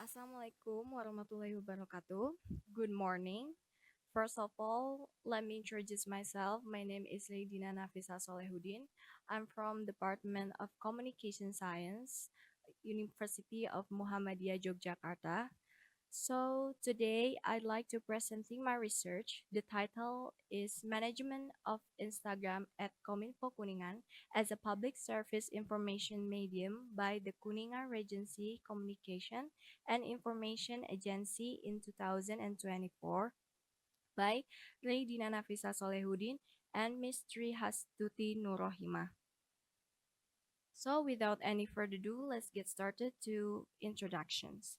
Assalamualaikum warahmatullahi wabarakatuh. Good morning. First of all, let me introduce myself. My name is Reydina Nafisah Solehudin. I'm from Department of Communication Science, University of Muhammadiyah, Yogyakarta. So today I'd like to presenting my research. The title is Management of Instagram at Kominfo Kuningan as a Public Service Information Medium by the Kuningan Regency Communication and Information Agency in 2024 by Reydina Nafisah Solehudin and Ms. Hastuti Rochimah. So without any further ado, let's get started to introductions.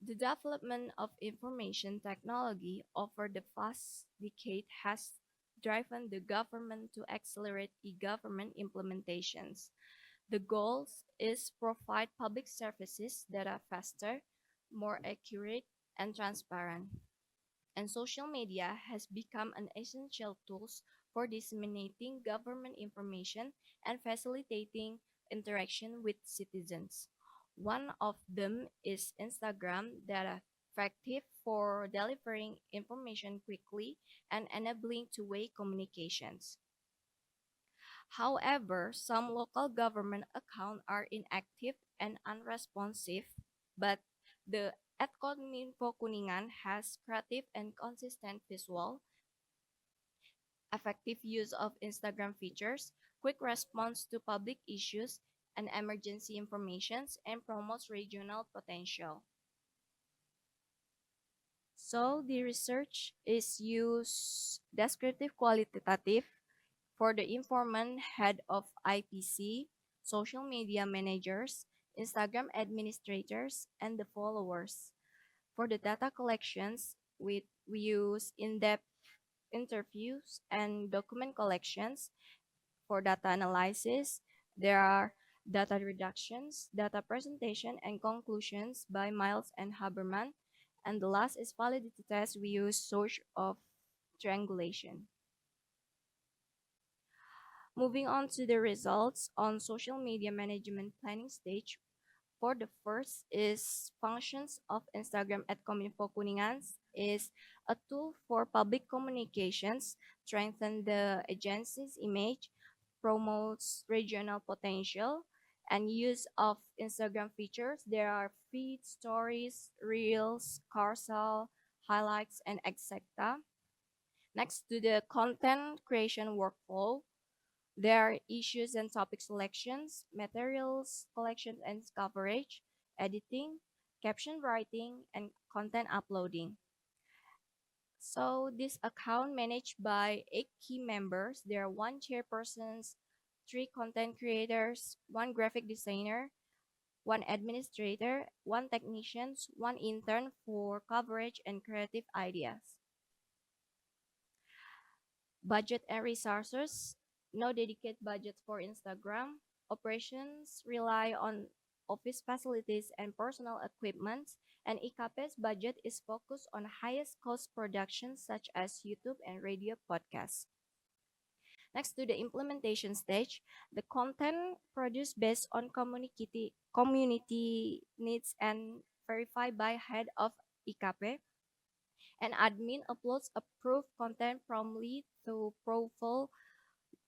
The development of information technology over the past decade has driven the government to accelerate e-government implementations. The goal is provide public services that are faster, more accurate, and transparent. And social media has become an essential tool for disseminating government information and facilitating interaction with citizens. One of them is Instagram that are effective for delivering information quickly and enabling two-way communications. However, some local government accounts are inactive and unresponsive, but the @Kominfo Kuningan has creative and consistent visual, effective use of Instagram features, quick response to public issues and emergency informations, and promotes regional potential. So the research is use descriptive qualitative for the informant head of IPC, social media managers, Instagram administrators, and the followers. For the data collections, we use in-depth interviews and document collections. For data analysis, there are data reductions, data presentation, and conclusions by Miles and Haberman. And the last is validity test. We use source of triangulation. Moving on to the results on social media management planning stage. For the first is functions of Instagram @Kominfo Kuningan is a tool for public communications, strengthen the agency's image, promotes regional potential, and use of Instagram features. There are feed, stories, reels, carousel, highlights, and etc. Next to the content creation workflow, there are issues and topic selections, materials collection and coverage, editing, caption writing, and content uploading. So this account managed by 8 key members. There are 1 chairpersons, 3 content creators, 1 graphic designer, 1 administrator, 1 technician, 1 intern for coverage and creative ideas. Budget and resources, no dedicated budget for Instagram. Operations rely on office facilities and personal equipment, and IKP's budget is focused on highest cost productions such as YouTube and radio podcasts. Next to the implementation stage, the content produced based on community needs and verified by head of IKP. And admin uploads approved content promptly to profile.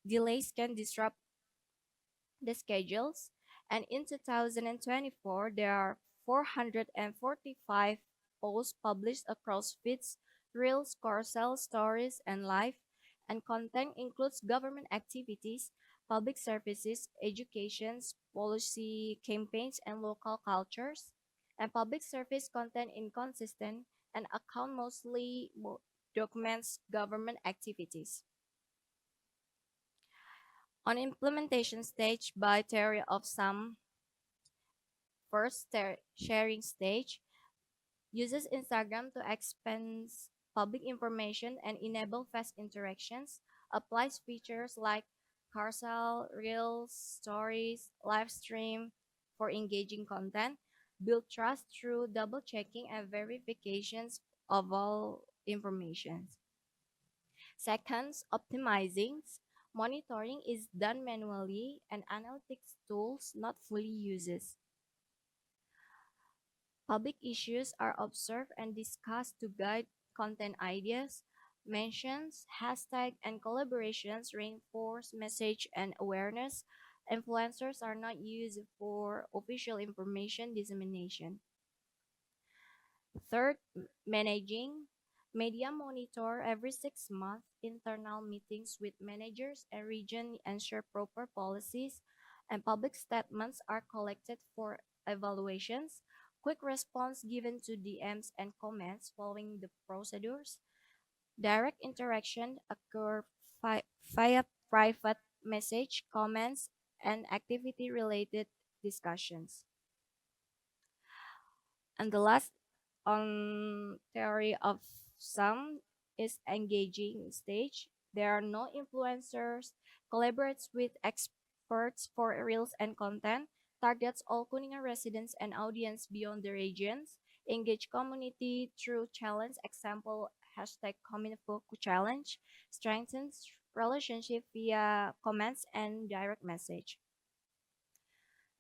Delays can disrupt the schedules, and in 2024, there are 445 posts published across feeds, reels, carousel, stories, and live, and content includes government activities, public services, educations, policy campaigns, and local cultures, and public service content inconsistent and account mostly documents government activities. On implementation stage by theory of some, first sharing stage uses Instagram to expand public information and enable fast interactions, applies features like carousel, reels, stories, live stream for engaging content, build trust through double checking and verifications of all information. Second, optimizing. Monitoring is done manually and analytics tools not fully uses. Public issues are observed and discussed to guide content ideas. Mentions, hashtag, and collaborations reinforce message and awareness. Influencers are not used for official information dissemination. Third, managing. Media monitor every 6 months. Internal meetings with managers and region ensure proper policies, and public statements are collected for evaluations. Quick response given to DMs and comments following the procedures. Direct interaction occur via private message, comments, and activity-related discussions. And the last on theory of some is engaging stage. There are no influencers, collaborates with experts for reels and content, targets all Kuningan residents and audience beyond the regions, engage community through challenge, example hashtag Kominfo challenge, strengthens relationship via comments and direct message.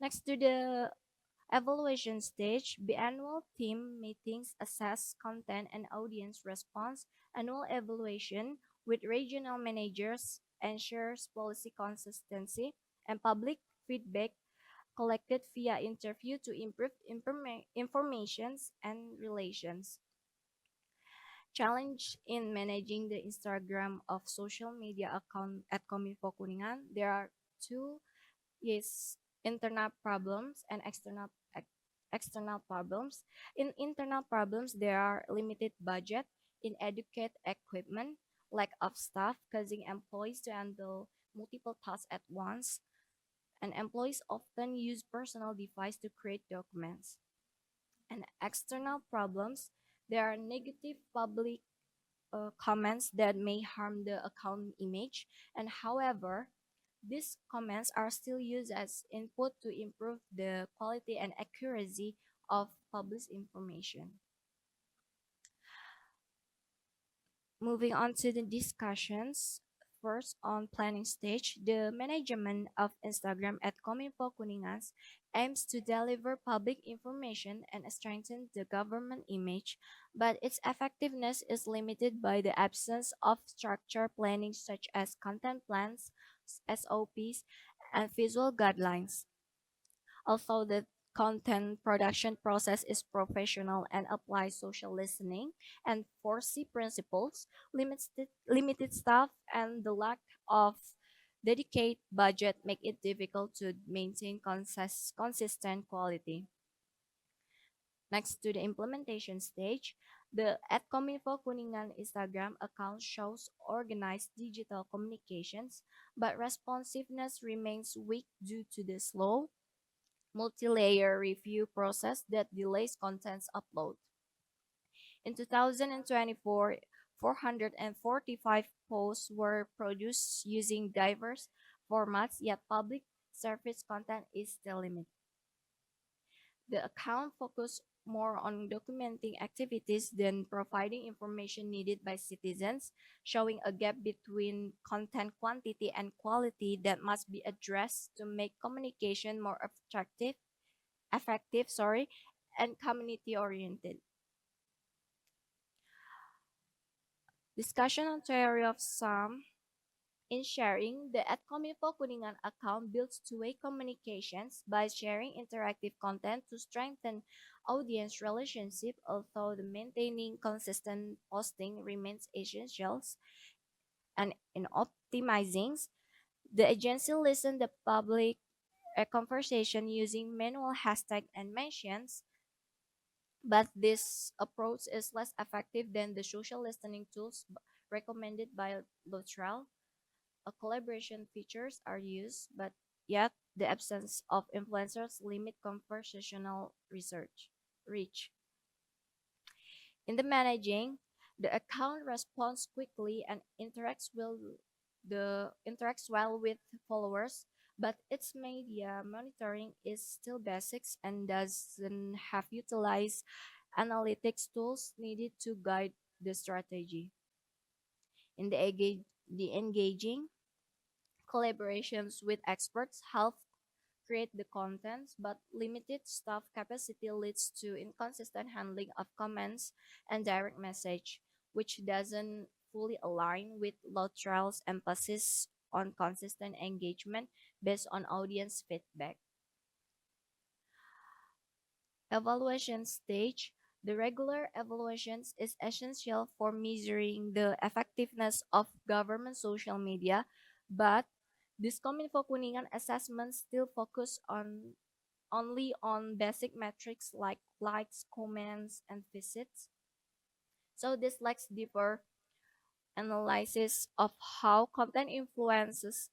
Next to the evaluation stage, biannual team meetings assess content and audience response. Annual evaluation with regional managers ensures policy consistency, and public feedback collected via interview to improve informations and relations. Challenge in managing the Instagram of social media account at Kominfo Kuningan. There are two is internal problems and external problems. In internal problems, there are limited budget, inadequate equipment, lack of staff, causing employees to handle multiple tasks at once, and employees often use personal device to create documents. And external problems, there are negative public comments that may harm the account image, and however, these comments are still used as input to improve the quality and accuracy of published information. Moving on to the discussions. First, on planning stage, the management of Instagram at Kominfo Kuningan aims to deliver public information and strengthen the government image, but its effectiveness is limited by the absence of structure planning such as content plans, SOPs, and visual guidelines. Although the content production process is professional and applies social listening and 4C principles, limited staff and the lack of dedicated budget make it difficult to maintain consistent quality. Next to the implementation stage, the at Kominfo Kuningan Instagram account shows organized digital communications, but responsiveness remains weak due to the slow multi-layer review process that delays content's upload. In 2024, 445 posts were produced using diverse formats, yet public service content is still limited. The account focused more on documenting activities than providing information needed by citizens, showing a gap between content quantity and quality that must be addressed to make communication more effective, and community oriented. Discussion on theory of some. In sharing, the at Kominfo Kuningan account builds two-way communications by sharing interactive content to strengthen audience relationship, although the maintaining consistent posting remains essential. And in optimizing, the agency listens the public conversation using manual hashtag and mentions, but this approach is less effective than the social listening tools recommended by Luttrell. Collaboration features are used, but yet the absence of influencers limit conversational research reach. In the managing, the account responds quickly and interacts well with followers, but its media monitoring is still basics and doesn't have utilized analytics tools needed to guide the strategy. In the engaging, collaborations with experts help create the contents, but limited staff capacity leads to inconsistent handling of comments and direct message, which doesn't fully align with Luttrell's emphasis on consistent engagement based on audience feedback. Evaluation stage. The regular evaluations is essential for measuring the effectiveness of government social media, but this Kominfo Kuningan assessment still focus on only on basic metrics like likes, comments, and visits. So this lacks deeper analysis of how content influences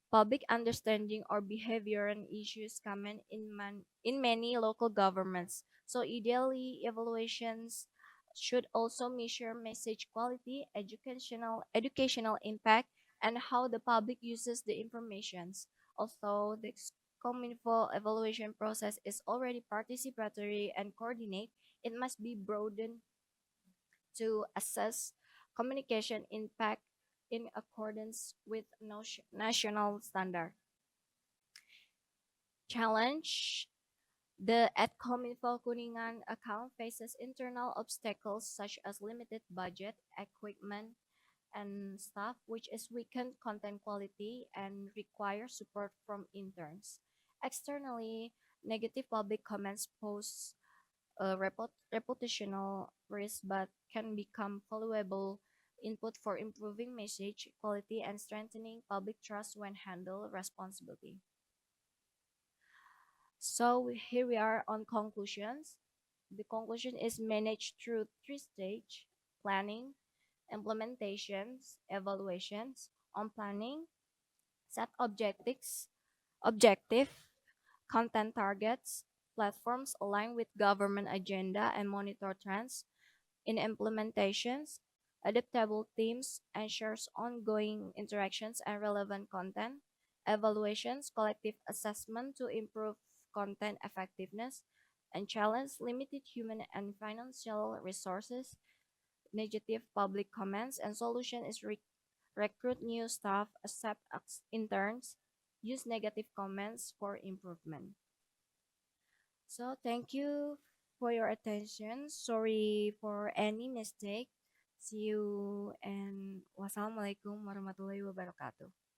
public understanding or behavior and issues common in many local governments. So ideally, evaluations should also measure message quality, educational impact, and how the public uses the informations. Also, the Cominfo evaluation process is already participatory and coordinate. It must be broadened to assess communication impact in accordance with national standard. Challenge. The @Cominfo Kuningan account faces internal obstacles such as limited budget, equipment, and staff, which is weakened content quality and requires support from interns. Externally, negative public comments pose a reputational risk but can become valuable input for improving message quality and strengthening public trust when handled responsibly. So here we are on conclusions. The conclusion is managed through three-stage planning, implementations, evaluations. On planning, set objective, content targets, platforms align with government agenda and monitor trends. In implementations, adaptable teams ensures ongoing interactions and relevant content. Evaluations, collective assessment to improve content effectiveness. And challenge limited human and financial resources. Negative public comments and solution is recruit new staff, accept interns, use negative comments for improvement. So thank you for your attention. Sorry for any mistake. See you and wassalamualaikum warahmatullahi wabarakatuh.